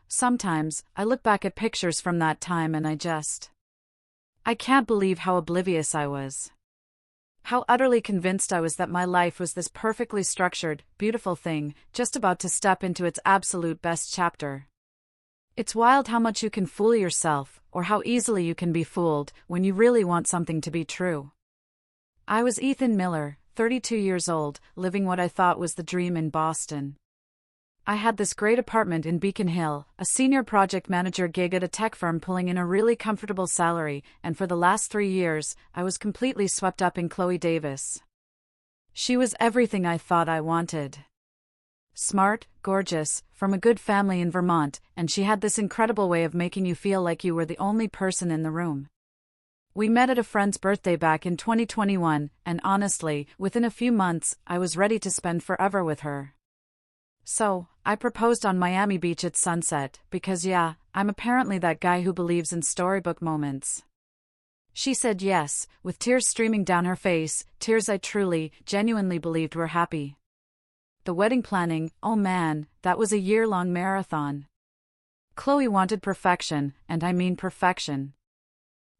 Sometimes I look back at pictures from that time and I can't believe how oblivious I was. How utterly convinced I was that my life was this perfectly structured, beautiful thing, just about to step into its absolute best chapter. It's wild how much you can fool yourself, or how easily you can be fooled, when you really want something to be true. I was Ethan Miller, 32 years old, living what I thought was the dream in Boston. I had this great apartment in Beacon Hill, a senior project manager gig at a tech firm pulling in a really comfortable salary, and for the last 3 years, I was completely swept up in Chloe Davis. She was everything I thought I wanted. Smart, gorgeous, from a good family in Vermont, and she had this incredible way of making you feel like you were the only person in the room. We met at a friend's birthday back in 2021, and honestly, within a few months, I was ready to spend forever with her. So, I proposed on Miami Beach at sunset, because I'm apparently that guy who believes in storybook moments. She said yes, with tears streaming down her face, tears I truly, genuinely believed were happy. The wedding planning, oh man, that was a year-long marathon. Chloe wanted perfection, and I mean perfection.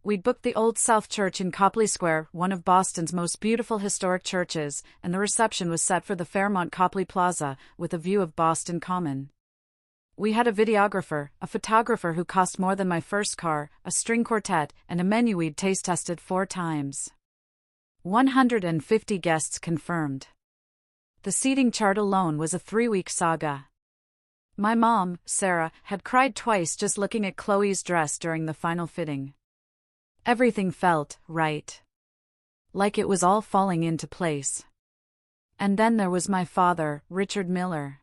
We'd booked the Old South Church in Copley Square, one of Boston's most beautiful historic churches, and the reception was set for the Fairmont Copley Plaza, with a view of Boston Common. We had a videographer, a photographer who cost more than my first car, a string quartet, and a menu we'd taste-tested 4 times. 150 guests confirmed. The seating chart alone was a 3-week saga. My mom, Sarah, had cried twice just looking at Chloe's dress during the final fitting. Everything felt right. Like it was all falling into place. And then there was my father, Richard Miller.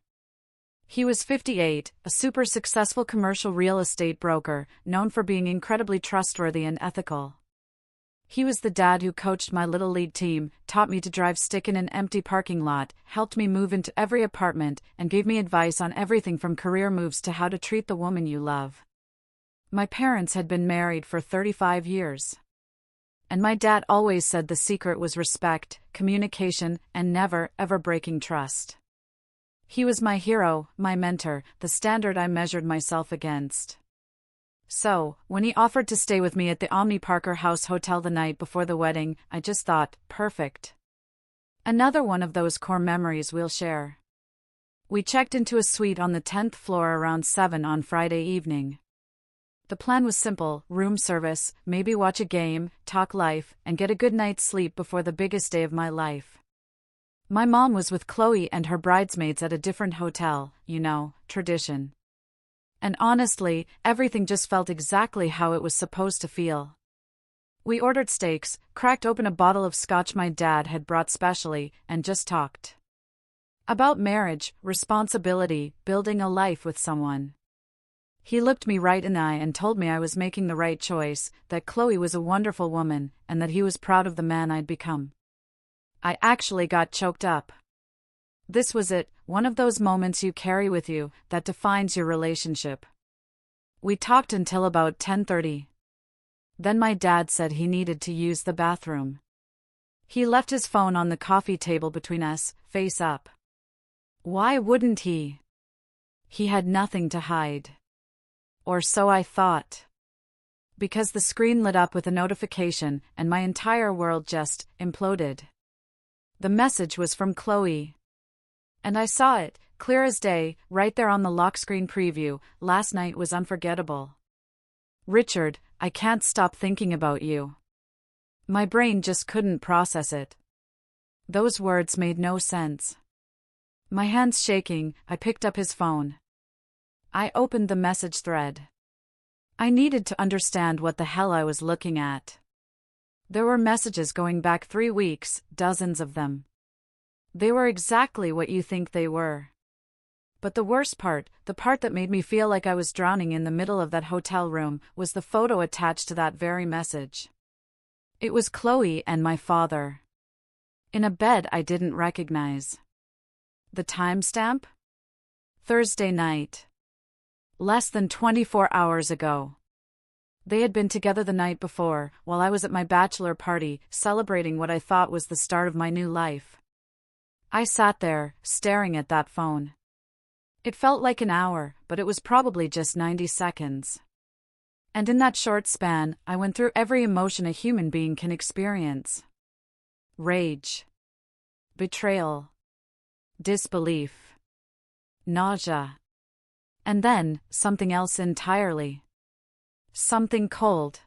He was 58, a super successful commercial real estate broker, known for being incredibly trustworthy and ethical. He was the dad who coached my little league team, taught me to drive stick in an empty parking lot, helped me move into every apartment, and gave me advice on everything from career moves to how to treat the woman you love. My parents had been married for 35 years. And my dad always said the secret was respect, communication, and never, ever breaking trust. He was my hero, my mentor, the standard I measured myself against. So, when he offered to stay with me at the Omni Parker House Hotel the night before the wedding, I just thought, perfect. Another one of those core memories we'll share. We checked into a suite on the 10th floor around 7 on Friday evening. The plan was simple: room service, maybe watch a game, talk life, and get a good night's sleep before the biggest day of my life. My mom was with Chloe and her bridesmaids at a different hotel, tradition. And honestly, everything just felt exactly how it was supposed to feel. We ordered steaks, cracked open a bottle of scotch my dad had brought specially, and just talked. About marriage, responsibility, building a life with someone. He looked me right in the eye and told me I was making the right choice, that Chloe was a wonderful woman, and that he was proud of the man I'd become. I actually got choked up. This was it, one of those moments you carry with you, that defines your relationship. We talked until about 10:30. Then my dad said he needed to use the bathroom. He left his phone on the coffee table between us, face up. Why wouldn't he? He had nothing to hide. Or so I thought. Because the screen lit up with a notification, and my entire world just imploded. The message was from Chloe. And I saw it, clear as day, right there on the lock screen preview. Last night was unforgettable. Richard, I can't stop thinking about you. My brain just couldn't process it. Those words made no sense. My hands shaking, I picked up his phone. I opened the message thread. I needed to understand what the hell I was looking at. There were messages going back 3 weeks, dozens of them. They were exactly what you think they were. But the worst part, the part that made me feel like I was drowning in the middle of that hotel room, was the photo attached to that very message. It was Chloe and my father. In a bed I didn't recognize. The timestamp? Thursday night. Less than 24 hours ago. They had been together the night before, while I was at my bachelor party, celebrating what I thought was the start of my new life. I sat there, staring at that phone. It felt like an hour, but it was probably just 90 seconds. And in that short span, I went through every emotion a human being can experience. Rage. Betrayal. Disbelief. Nausea. And then, something else entirely. Something cold.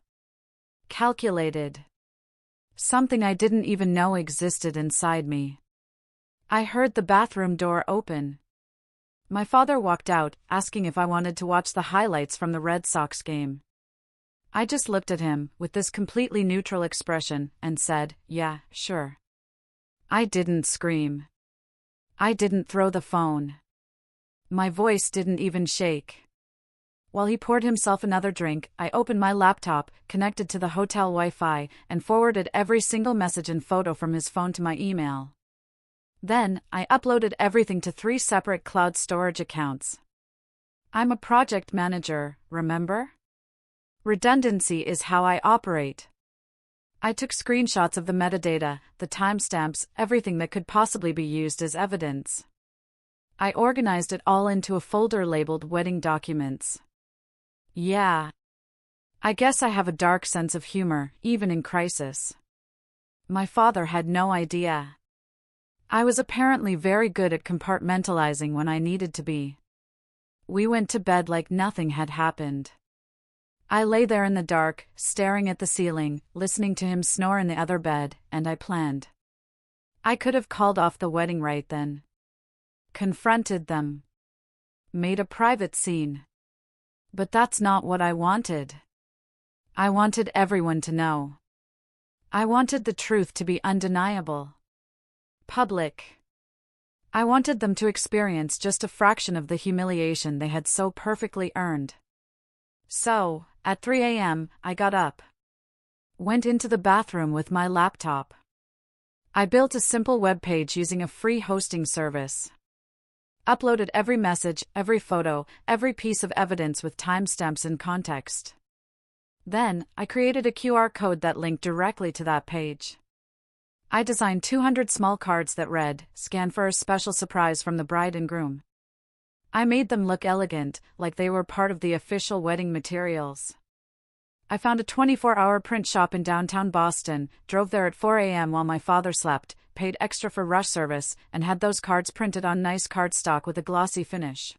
Calculated. Something I didn't even know existed inside me. I heard the bathroom door open. My father walked out, asking if I wanted to watch the highlights from the Red Sox game. I just looked at him, with this completely neutral expression, and said, "Yeah, sure." I didn't scream. I didn't throw the phone. My voice didn't even shake. While he poured himself another drink, I opened my laptop, connected to the hotel Wi-Fi, and forwarded every single message and photo from his phone to my email. Then, I uploaded everything to 3 separate cloud storage accounts. I'm a project manager, remember? Redundancy is how I operate. I took screenshots of the metadata, the timestamps, everything that could possibly be used as evidence. I organized it all into a folder labeled Wedding Documents. Yeah. I guess I have a dark sense of humor, even in crisis. My father had no idea. I was apparently very good at compartmentalizing when I needed to be. We went to bed like nothing had happened. I lay there in the dark, staring at the ceiling, listening to him snore in the other bed, and I planned. I could have called off the wedding right then. Confronted them. Made a private scene. But that's not what I wanted. I wanted everyone to know. I wanted the truth to be undeniable. Public. I wanted them to experience just a fraction of the humiliation they had so perfectly earned. So, at 3 a.m., I got up. Went into the bathroom with my laptop. I built a simple web page using a free hosting service. Uploaded every message, every photo, every piece of evidence with timestamps and context. Then, I created a QR code that linked directly to that page. I designed 200 small cards that read, "Scan for a special surprise from the bride and groom." I made them look elegant, like they were part of the official wedding materials. I found a 24-hour print shop in downtown Boston, drove there at 4 a.m. while my father slept, paid extra for rush service, and had those cards printed on nice cardstock with a glossy finish.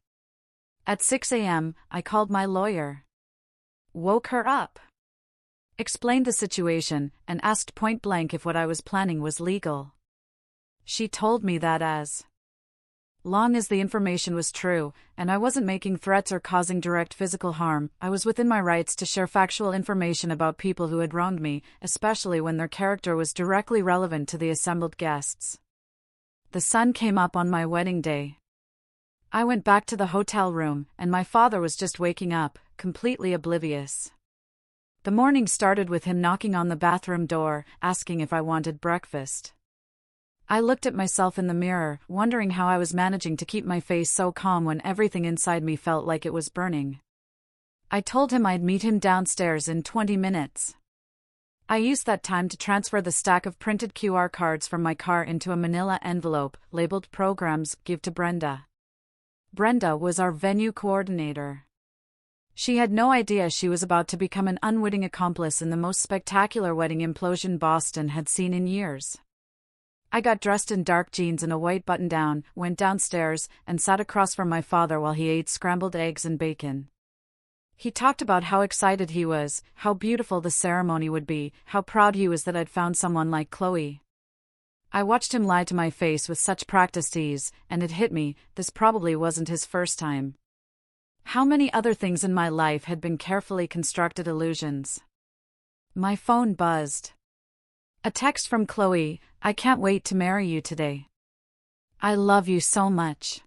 At 6 a.m., I called my lawyer. Woke her up. Explained the situation, and asked point-blank if what I was planning was legal. She told me that as long as the information was true, and I wasn't making threats or causing direct physical harm, I was within my rights to share factual information about people who had wronged me, especially when their character was directly relevant to the assembled guests. The sun came up on my wedding day. I went back to the hotel room, and my father was just waking up, completely oblivious. The morning started with him knocking on the bathroom door, asking if I wanted breakfast. I looked at myself in the mirror, wondering how I was managing to keep my face so calm when everything inside me felt like it was burning. I told him I'd meet him downstairs in 20 minutes. I used that time to transfer the stack of printed QR cards from my car into a manila envelope, labeled Programs, Give to Brenda. Brenda was our venue coordinator. She had no idea she was about to become an unwitting accomplice in the most spectacular wedding implosion Boston had seen in years. I got dressed in dark jeans and a white button-down, went downstairs, and sat across from my father while he ate scrambled eggs and bacon. He talked about how excited he was, how beautiful the ceremony would be, how proud he was that I'd found someone like Chloe. I watched him lie to my face with such practiced ease, and it hit me, this probably wasn't his first time. How many other things in my life had been carefully constructed illusions? My phone buzzed. A text from Chloe, "I can't wait to marry you today. I love you so much."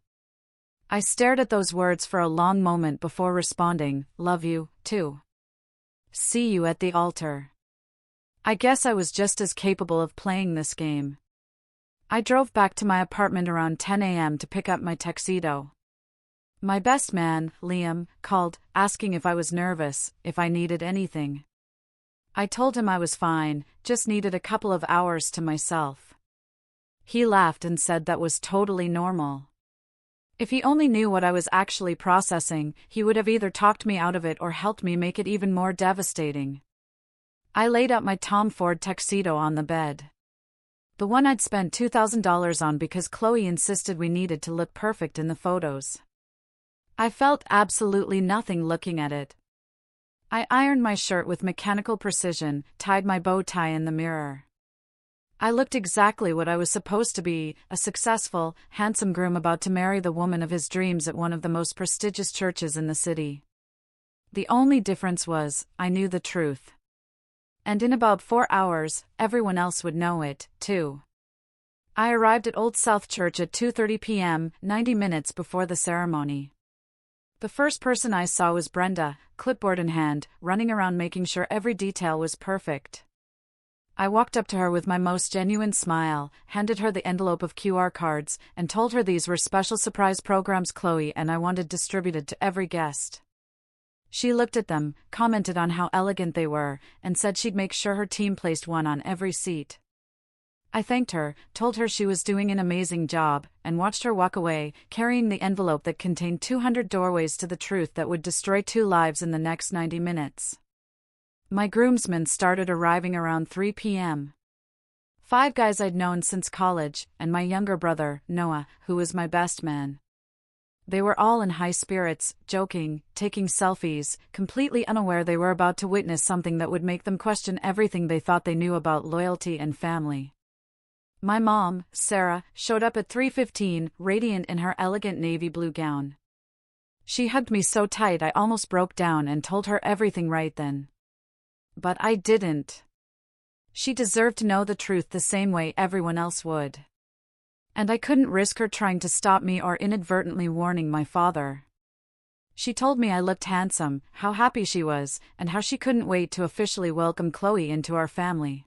I stared at those words for a long moment before responding, "Love you, too. See you at the altar." I guess I was just as capable of playing this game. I drove back to my apartment around 10 a.m. to pick up my tuxedo. My best man, Liam, called, asking if I was nervous, if I needed anything. I told him I was fine, just needed a couple of hours to myself. He laughed and said that was totally normal. If he only knew what I was actually processing, he would have either talked me out of it or helped me make it even more devastating. I laid out my Tom Ford tuxedo on the bed. The one I'd spent $2,000 on because Chloe insisted we needed to look perfect in the photos. I felt absolutely nothing looking at it. I ironed my shirt with mechanical precision, tied my bow tie in the mirror. I looked exactly what I was supposed to be, a successful, handsome groom about to marry the woman of his dreams at one of the most prestigious churches in the city. The only difference was, I knew the truth. And in about 4 hours, everyone else would know it, too. I arrived at Old South Church at 2:30 p.m., 90 minutes before the ceremony. The first person I saw was Brenda, clipboard in hand, running around making sure every detail was perfect. I walked up to her with my most genuine smile, handed her the envelope of QR cards, and told her these were special surprise programs Chloe and I wanted distributed to every guest. She looked at them, commented on how elegant they were, and said she'd make sure her team placed one on every seat. I thanked her, told her she was doing an amazing job, and watched her walk away, carrying the envelope that contained 200 doorways to the truth that would destroy 2 lives in the next 90 minutes. My groomsmen started arriving around 3 p.m. 5 guys I'd known since college, and my younger brother, Noah, who was my best man. They were all in high spirits, joking, taking selfies, completely unaware they were about to witness something that would make them question everything they thought they knew about loyalty and family. My mom, Sarah, showed up at 3:15, radiant in her elegant navy blue gown. She hugged me so tight I almost broke down and told her everything right then. But I didn't. She deserved to know the truth the same way everyone else would. And I couldn't risk her trying to stop me or inadvertently warning my father. She told me I looked handsome, how happy she was, and how she couldn't wait to officially welcome Chloe into our family.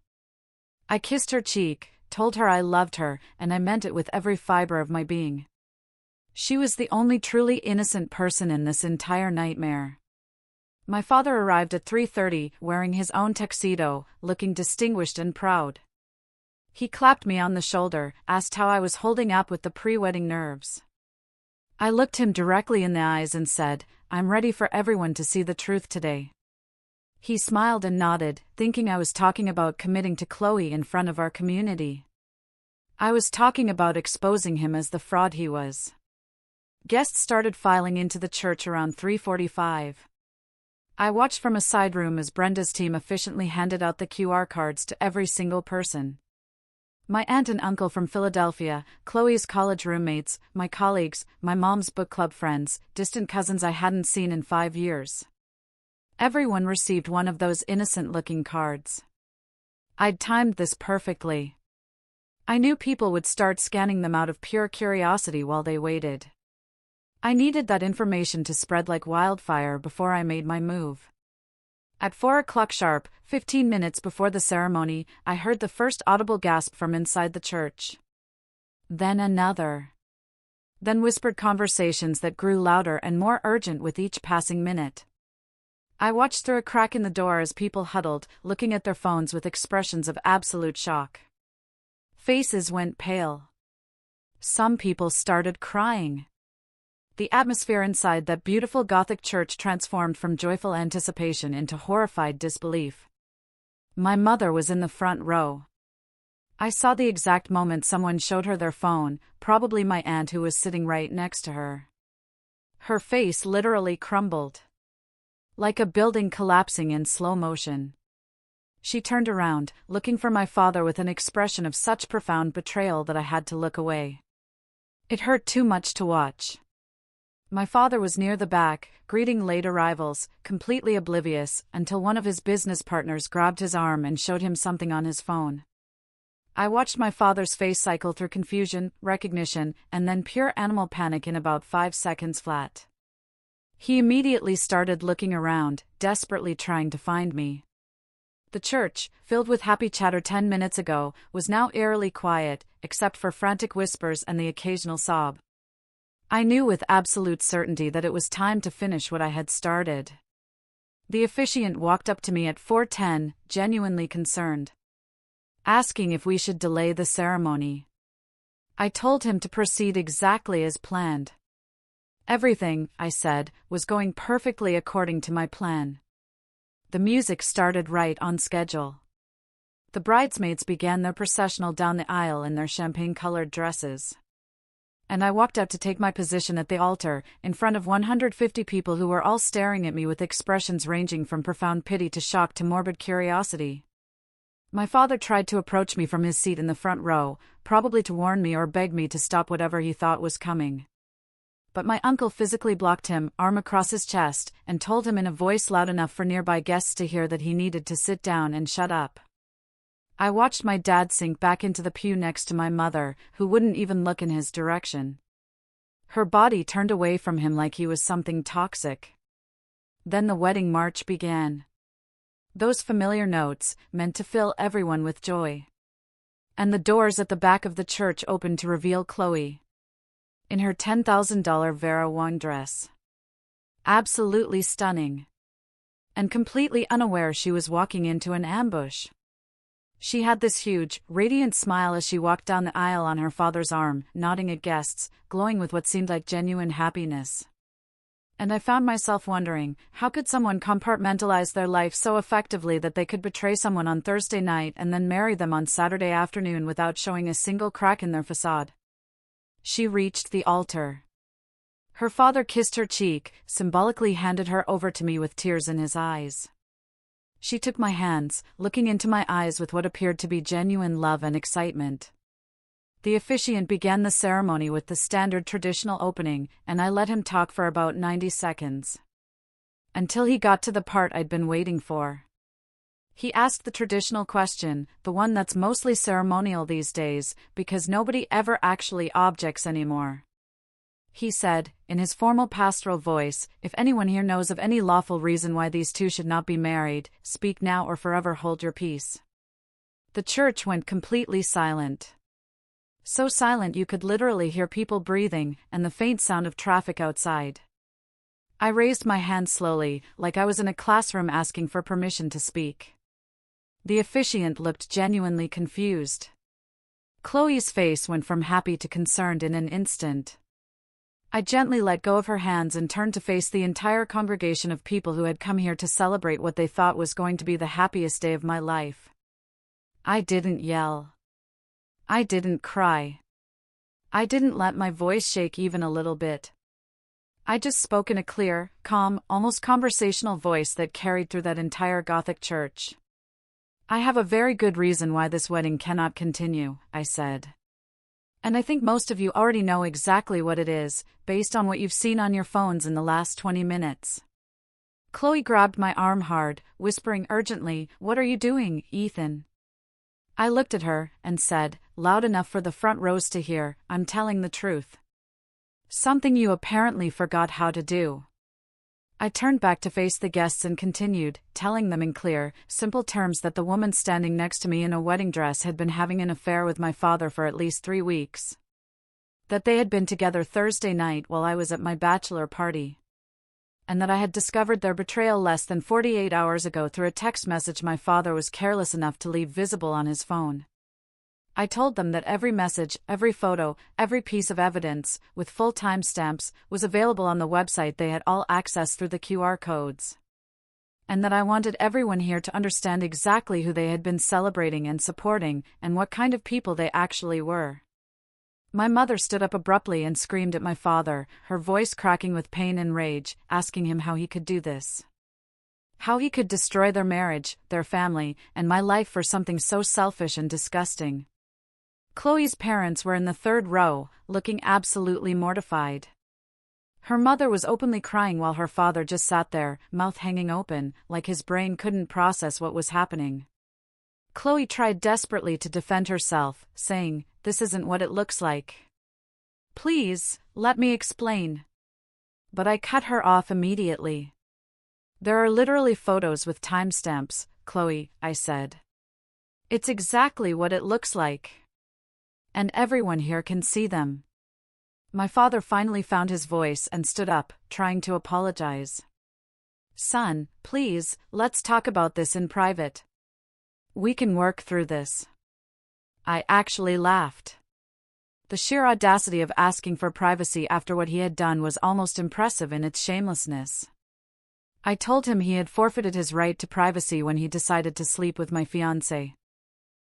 I kissed her cheek, told her I loved her, and I meant it with every fiber of my being. She was the only truly innocent person in this entire nightmare. My father arrived at 3:30, wearing his own tuxedo, looking distinguished and proud. He clapped me on the shoulder, asked how I was holding up with the pre-wedding nerves. I looked him directly in the eyes and said, "I'm ready for everyone to see the truth today." He smiled and nodded, thinking I was talking about committing to Chloe in front of our community. I was talking about exposing him as the fraud he was. Guests started filing into the church around 3:45. I watched from a side room as Brenda's team efficiently handed out the QR cards to every single person. My aunt and uncle from Philadelphia, Chloe's college roommates, my colleagues, my mom's book club friends, distant cousins I hadn't seen in 5 years. Everyone received one of those innocent-looking cards. I'd timed this perfectly. I knew people would start scanning them out of pure curiosity while they waited. I needed that information to spread like wildfire before I made my move. At 4 o'clock sharp, 15 minutes before the ceremony, I heard the first audible gasp from inside the church. Then another. Then whispered conversations that grew louder and more urgent with each passing minute. I watched through a crack in the door as people huddled, looking at their phones with expressions of absolute shock. Faces went pale. Some people started crying. The atmosphere inside that beautiful Gothic church transformed from joyful anticipation into horrified disbelief. My mother was in the front row. I saw the exact moment someone showed her their phone, probably my aunt who was sitting right next to her. Her face literally crumbled. Like a building collapsing in slow motion. She turned around, looking for my father with an expression of such profound betrayal that I had to look away. It hurt too much to watch. My father was near the back, greeting late arrivals, completely oblivious, until one of his business partners grabbed his arm and showed him something on his phone. I watched my father's face cycle through confusion, recognition, and then pure animal panic in about 5 seconds flat. He immediately started looking around, desperately trying to find me. The church, filled with happy chatter 10 minutes ago, was now eerily quiet, except for frantic whispers and the occasional sob. I knew with absolute certainty that it was time to finish what I had started. The officiant walked up to me at 4:10, genuinely concerned, asking if we should delay the ceremony. I told him to proceed exactly as planned. Everything, I said, was going perfectly according to my plan. The music started right on schedule. The bridesmaids began their processional down the aisle in their champagne-colored dresses. And I walked out to take my position at the altar, in front of 150 people who were all staring at me with expressions ranging from profound pity to shock to morbid curiosity. My father tried to approach me from his seat in the front row, probably to warn me or beg me to stop whatever he thought was coming. But my uncle physically blocked him, arm across his chest, and told him in a voice loud enough for nearby guests to hear that he needed to sit down and shut up. I watched my dad sink back into the pew next to my mother, who wouldn't even look in his direction. Her body turned away from him like he was something toxic. Then the wedding march began. Those familiar notes, meant to fill everyone with joy. And the doors at the back of the church opened to reveal Chloe. In her $10,000 Vera Wang dress. Absolutely stunning. And completely unaware she was walking into an ambush. She had this huge, radiant smile as she walked down the aisle on her father's arm, nodding at guests, glowing with what seemed like genuine happiness. And I found myself wondering, how could someone compartmentalize their life so effectively that they could betray someone on Thursday night and then marry them on Saturday afternoon without showing a single crack in their facade? She reached the altar. Her father kissed her cheek, symbolically handed her over to me with tears in his eyes. She took my hands, looking into my eyes with what appeared to be genuine love and excitement. The officiant began the ceremony with the standard traditional opening, and I let him talk for about 90 seconds. Until he got to the part I'd been waiting for. He asked the traditional question, the one that's mostly ceremonial these days, because nobody ever actually objects anymore. He said, in his formal pastoral voice, if anyone here knows of any lawful reason why these two should not be married, speak now or forever hold your peace. The church went completely silent. So silent you could literally hear people breathing, and the faint sound of traffic outside. I raised my hand slowly, like I was in a classroom asking for permission to speak. The officiant looked genuinely confused. Chloe's face went from happy to concerned in an instant. I gently let go of her hands and turned to face the entire congregation of people who had come here to celebrate what they thought was going to be the happiest day of my life. I didn't yell. I didn't cry. I didn't let my voice shake even a little bit. I just spoke in a clear, calm, almost conversational voice that carried through that entire Gothic church. I have a very good reason why this wedding cannot continue, I said. And I think most of you already know exactly what it is, based on what you've seen on your phones in the last 20 minutes. Chloe grabbed my arm hard, whispering urgently, "What are you doing, Ethan?" I looked at her, and said, loud enough for the front rows to hear, "I'm telling the truth. Something you apparently forgot how to do." I turned back to face the guests and continued, telling them in clear, simple terms that the woman standing next to me in a wedding dress had been having an affair with my father for at least 3 weeks. That they had been together Thursday night while I was at my bachelor party. And that I had discovered their betrayal less than 48 hours ago through a text message my father was careless enough to leave visible on his phone. I told them that every message, every photo, every piece of evidence, with full timestamps, was available on the website they had all accessed through the QR codes. And that I wanted everyone here to understand exactly who they had been celebrating and supporting, and what kind of people they actually were. My mother stood up abruptly and screamed at my father, her voice cracking with pain and rage, asking him how he could do this. How he could destroy their marriage, their family, and my life for something so selfish and disgusting. Chloe's parents were in the third row, looking absolutely mortified. Her mother was openly crying while her father just sat there, mouth hanging open, like his brain couldn't process what was happening. Chloe tried desperately to defend herself, saying, "This isn't what it looks like. Please, let me explain." But I cut her off immediately. "There are literally photos with timestamps, Chloe," I said. "It's exactly what it looks like. And everyone here can see them." My father finally found his voice and stood up, trying to apologize. "Son, please, let's talk about this in private. We can work through this." I actually laughed. The sheer audacity of asking for privacy after what he had done was almost impressive in its shamelessness. I told him he had forfeited his right to privacy when he decided to sleep with my fiancée,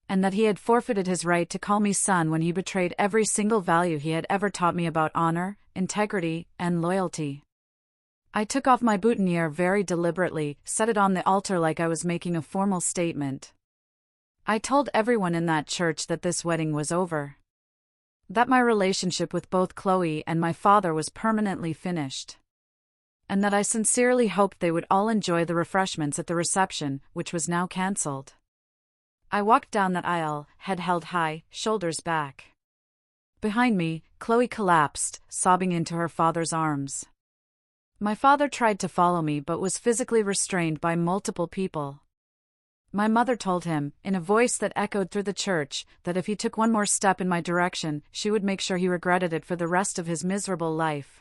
and that he had forfeited his right to call me son when he betrayed every single value he had ever taught me about honor, integrity, and loyalty. I took off my boutonniere very deliberately, set it on the altar like I was making a formal statement. I told everyone in that church that this wedding was over, that my relationship with both Chloe and my father was permanently finished, and that I sincerely hoped they would all enjoy the refreshments at the reception, which was now cancelled. I walked down that aisle, head held high, shoulders back. Behind me, Chloe collapsed, sobbing into her father's arms. My father tried to follow me but was physically restrained by multiple people. My mother told him, in a voice that echoed through the church, that if he took one more step in my direction, she would make sure he regretted it for the rest of his miserable life.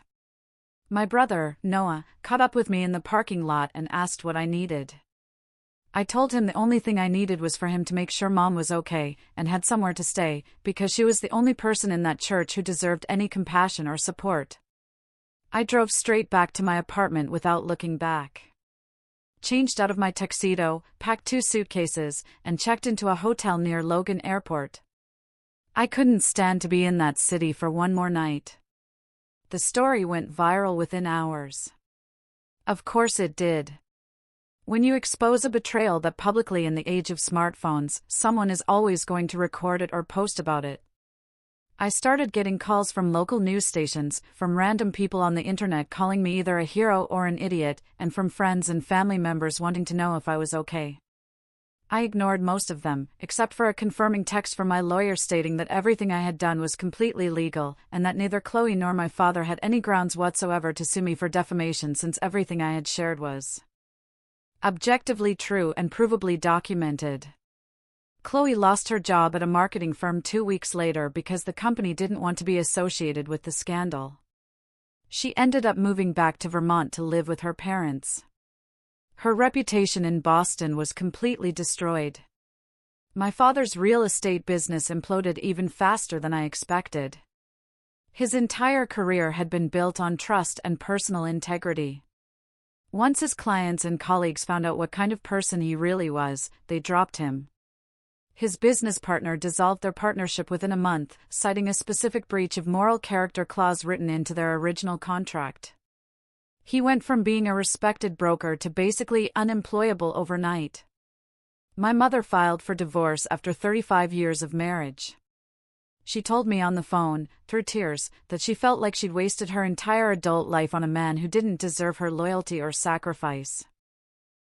My brother, Noah, caught up with me in the parking lot and asked what I needed. I told him the only thing I needed was for him to make sure Mom was okay and had somewhere to stay, because she was the only person in that church who deserved any compassion or support. I drove straight back to my apartment without looking back. Changed out of my tuxedo, packed 2 suitcases, and checked into a hotel near Logan Airport. I couldn't stand to be in that city for one more night. The story went viral within hours. Of course it did. When you expose a betrayal that publicly in the age of smartphones, someone is always going to record it or post about it. I started getting calls from local news stations, from random people on the internet calling me either a hero or an idiot, and from friends and family members wanting to know if I was okay. I ignored most of them, except for a confirming text from my lawyer stating that everything I had done was completely legal, and that neither Chloe nor my father had any grounds whatsoever to sue me for defamation since everything I had shared was objectively true and provably documented. Chloe lost her job at a marketing firm 2 weeks later because the company didn't want to be associated with the scandal. She ended up moving back to Vermont to live with her parents. Her reputation in Boston was completely destroyed. My father's real estate business imploded even faster than I expected. His entire career had been built on trust and personal integrity. Once his clients and colleagues found out what kind of person he really was, they dropped him. His business partner dissolved their partnership within a month, citing a specific breach of moral character clause written into their original contract. He went from being a respected broker to basically unemployable overnight. My mother filed for divorce after 35 years of marriage. She told me on the phone, through tears, that she felt like she'd wasted her entire adult life on a man who didn't deserve her loyalty or sacrifice.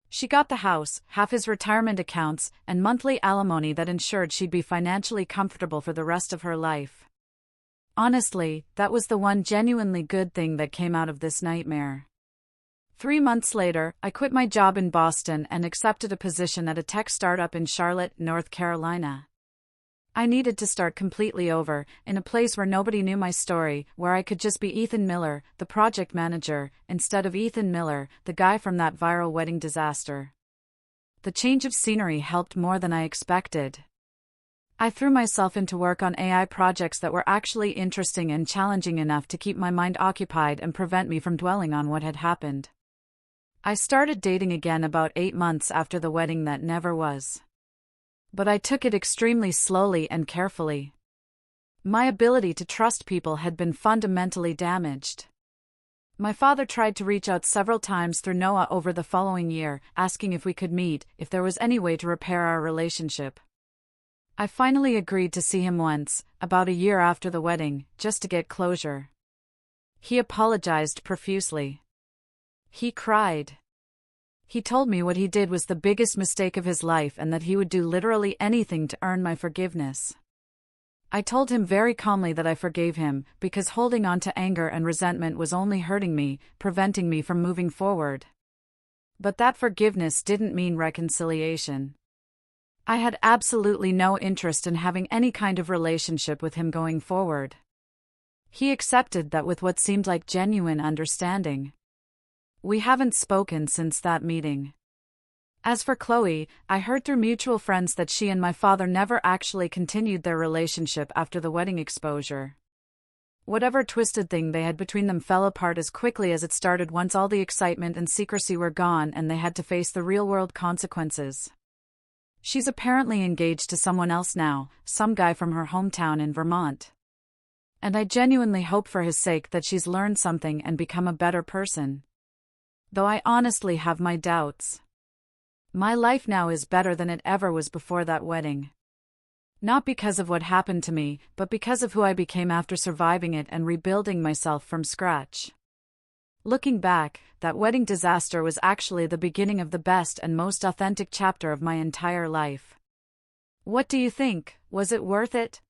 She got the house, half his retirement accounts, and monthly alimony that ensured she'd be financially comfortable for the rest of her life. Honestly, that was the one genuinely good thing that came out of this nightmare. 3 months later, I quit my job in Boston and accepted a position at a tech startup in Charlotte, North Carolina. I needed to start completely over, in a place where nobody knew my story, where I could just be Ethan Miller, the project manager, instead of Ethan Miller, the guy from that viral wedding disaster. The change of scenery helped more than I expected. I threw myself into work on AI projects that were actually interesting and challenging enough to keep my mind occupied and prevent me from dwelling on what had happened. I started dating again about 8 months after the wedding that never was. But I took it extremely slowly and carefully. My ability to trust people had been fundamentally damaged. My father tried to reach out several times through Noah over the following year, asking if we could meet, if there was any way to repair our relationship. I finally agreed to see him once, about a year after the wedding, just to get closure. He apologized profusely. He cried. He told me what he did was the biggest mistake of his life and that he would do literally anything to earn my forgiveness. I told him very calmly that I forgave him, because holding on to anger and resentment was only hurting me, preventing me from moving forward. But that forgiveness didn't mean reconciliation. I had absolutely no interest in having any kind of relationship with him going forward. He accepted that with what seemed like genuine understanding. We haven't spoken since that meeting. As for Chloe, I heard through mutual friends that she and my father never actually continued their relationship after the wedding exposure. Whatever twisted thing they had between them fell apart as quickly as it started once all the excitement and secrecy were gone and they had to face the real-world consequences. She's apparently engaged to someone else now, some guy from her hometown in Vermont. And I genuinely hope for his sake that she's learned something and become a better person. Though I honestly have my doubts. My life now is better than it ever was before that wedding. Not because of what happened to me, but because of who I became after surviving it and rebuilding myself from scratch. Looking back, that wedding disaster was actually the beginning of the best and most authentic chapter of my entire life. What do you think? Was it worth it?